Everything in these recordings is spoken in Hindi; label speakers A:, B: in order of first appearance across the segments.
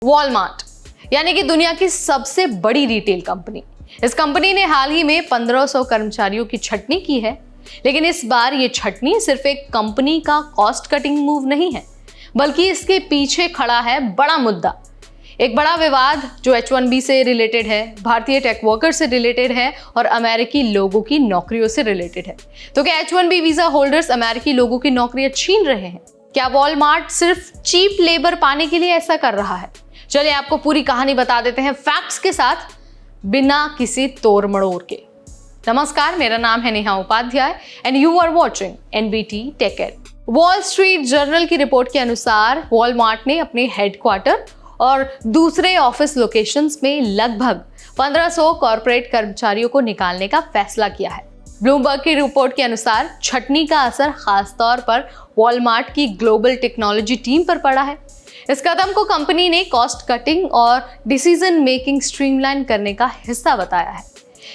A: वॉलमार्ट यानी कि दुनिया की सबसे बड़ी रिटेल कंपनी। इस कंपनी ने हाल ही में 1500 कर्मचारियों की छटनी की है, लेकिन इस बार ये छटनी सिर्फ एक कंपनी का कॉस्ट कटिंग मूव नहीं है, बल्कि इसके पीछे खड़ा है बड़ा मुद्दा, एक बड़ा विवाद जो H1B से रिलेटेड है, भारतीय टेक वर्कर से रिलेटेड है और अमेरिकी लोगों की नौकरियों से रिलेटेड है। तो क्या H1B वीजा होल्डर्स अमेरिकी लोगों की नौकरियां छीन रहे हैं? क्या वॉलमार्ट सिर्फ चीप लेबर पाने के लिए ऐसा कर रहा है? चलिए आपको पूरी कहानी बता देते हैं फैक्ट्स के साथ, बिना किसी तोड़ मड़ोड़ के। नमस्कार, मेरा नाम है Neha Upadhyay and you are watching NBT tech ed. Wall Street Journal की रिपोर्ट के अनुसार वॉलमार्ट ने अपने हेडक्वार्टर और दूसरे ऑफिस लोकेशंस में लगभग 1500 कॉर्पोरेट कर्मचारियों को निकालने का फैसला किया है। ब्लूमबर्ग की रिपोर्ट के अनुसार छटनी का असर खासतौर पर वॉलमार्ट की ग्लोबल टेक्नोलॉजी टीम पर पड़ा है। इस कदम को कंपनी ने कॉस्ट कटिंग और डिसीजन मेकिंग स्ट्रीमलाइन करने का हिस्सा बताया है,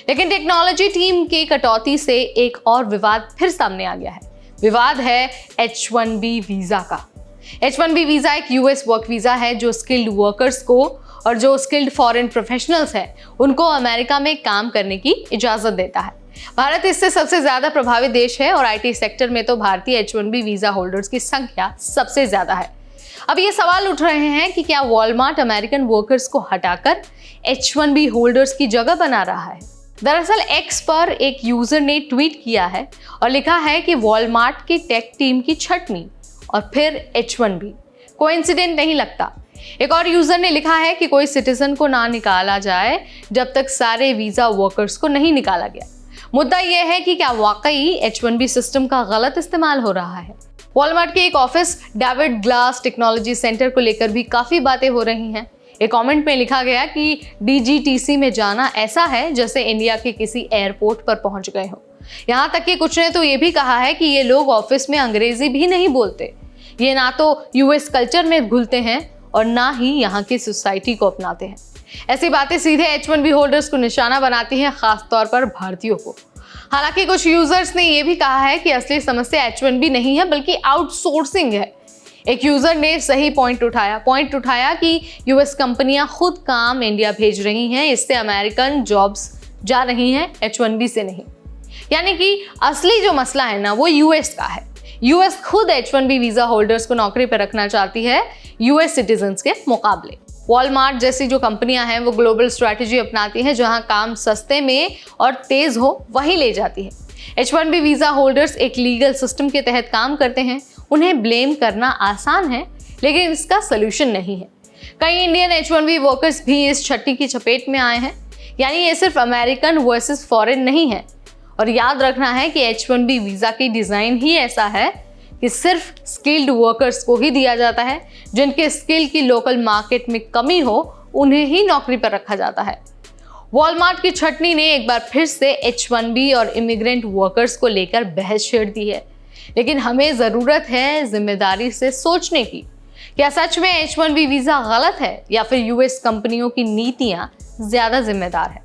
A: लेकिन टेक्नोलॉजी टीम की कटौती से एक और विवाद फिर सामने आ गया है। विवाद है H1B वीजा का। H1B वीजा एक US वर्क वीजा है जो स्किल्ड वर्कर्स को और जो स्किल्ड फॉरेन प्रोफेशनल्स हैं उनको अमेरिका में काम करने की इजाजत देता है। भारत इससे सबसे ज्यादा प्रभावित देश है और IT सेक्टर में तो भारतीय H1B वीजा होल्डर्स की संख्या सबसे ज्यादा है। अब ये सवाल उठ रहे हैं कि क्या वॉलमार्ट अमेरिकन वर्कर्स को हटाकर H1B होल्डर्स की जगह बना रहा है? दरअसल X पर एक यूजर ने ट्वीट किया है और लिखा है कि वॉलमार्ट की टेक टीम की छटनी और फिर H1B कोइंसिडेंट नहीं लगता। एक और यूजर ने लिखा है कि कोई सिटीजन को ना निकाला जाए जब तक सारे वीजा वर्कर्स को नहीं निकाला गया। मुद्दा यह है कि क्या वाकई H1B सिस्टम का गलत इस्तेमाल हो रहा है? वॉलमार्ट के एक office David glass technology centre को लेकर भी काफी बातें हो रही हैं। एक कमेंट में लिखा गया कि DGTC में जाना ऐसा है जैसे इंडिया के किसी एयरपोर्ट पर पहुंच गए हो। यहाँ तक कि कुछ ने तो ये भी कहा है कि ये लोग ऑफिस में अंग्रेजी भी नहीं बोलते। ये ना तो US कल्चर में घुलते हैं और ना ही यहाँ की सोसाइटी को अपनाते हैं। ऐसी बातें सीधे H1B होल्डर्स को निशाना बनाती हैं, खासतौर पर भारतीयों को। हालांकि कुछ यूजर्स ने यह भी कहा है कि असली समस्या H1B नहीं है बल्कि आउटसोर्सिंग है। एक यूजर ने सही पॉइंट उठाया कि US कंपनियां खुद काम इंडिया भेज रही हैं, इससे अमेरिकन जॉब्स जा रही हैं, H1B से नहीं। यानी कि असली जो मसला है ना वो US का है। US खुद H1B वीजा होल्डर्स को नौकरी पर रखना चाहती है US सिटीजन्स के मुकाबले। वॉलमार्ट जैसी जो कंपनियां हैं वो ग्लोबल स्ट्रैटेजी अपनाती हैं, जहां काम सस्ते में और तेज हो वहीं ले जाती है। H1B वीजा होल्डर्स एक लीगल सिस्टम के तहत काम करते हैं, उन्हें ब्लेम करना आसान है लेकिन इसका सोल्यूशन नहीं है। कई इंडियन H1B वर्कर्स भी इस छट्टी की चपेट में आए हैं। यानी ये सिर्फ अमेरिकन वर्सेस फॉरेन नहीं है। और याद रखना है कि H1B वीजा की डिजाइन ही ऐसा है कि सिर्फ स्किल्ड वर्कर्स को ही दिया जाता है। जिनके स्किल की लोकल मार्केट में कमी हो उन्हें ही नौकरी पर रखा जाता है। वॉलमार्ट की छटनी ने एक बार फिर से H1B और इमिग्रेंट वर्कर्स को लेकर बहस छेड़ दी है, लेकिन हमें जरूरत है जिम्मेदारी से सोचने की। क्या सच में H1B वीजा गलत है या फिर US कंपनियों की नीतियां ज्यादा जिम्मेदार है?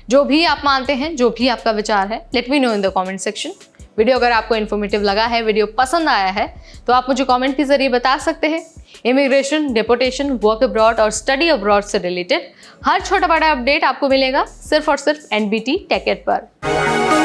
A: जो भी आप मानते हैं, जो भी आपका विचार है, let me know in the comment section. Video अगर आपको इन्फॉर्मेटिव लगा है, वीडियो पसंद आया है, तो आप मुझे कमेंट के जरिए बता सकते हैं। इमिग्रेशन, डिपोर्टेशन, वर्क अब्रॉड और स्टडी अब्रॉड से रिलेटेड हर छोटा बड़ा अपडेट आपको मिलेगा सिर्फ और सिर्फ NBT टेक एड पर।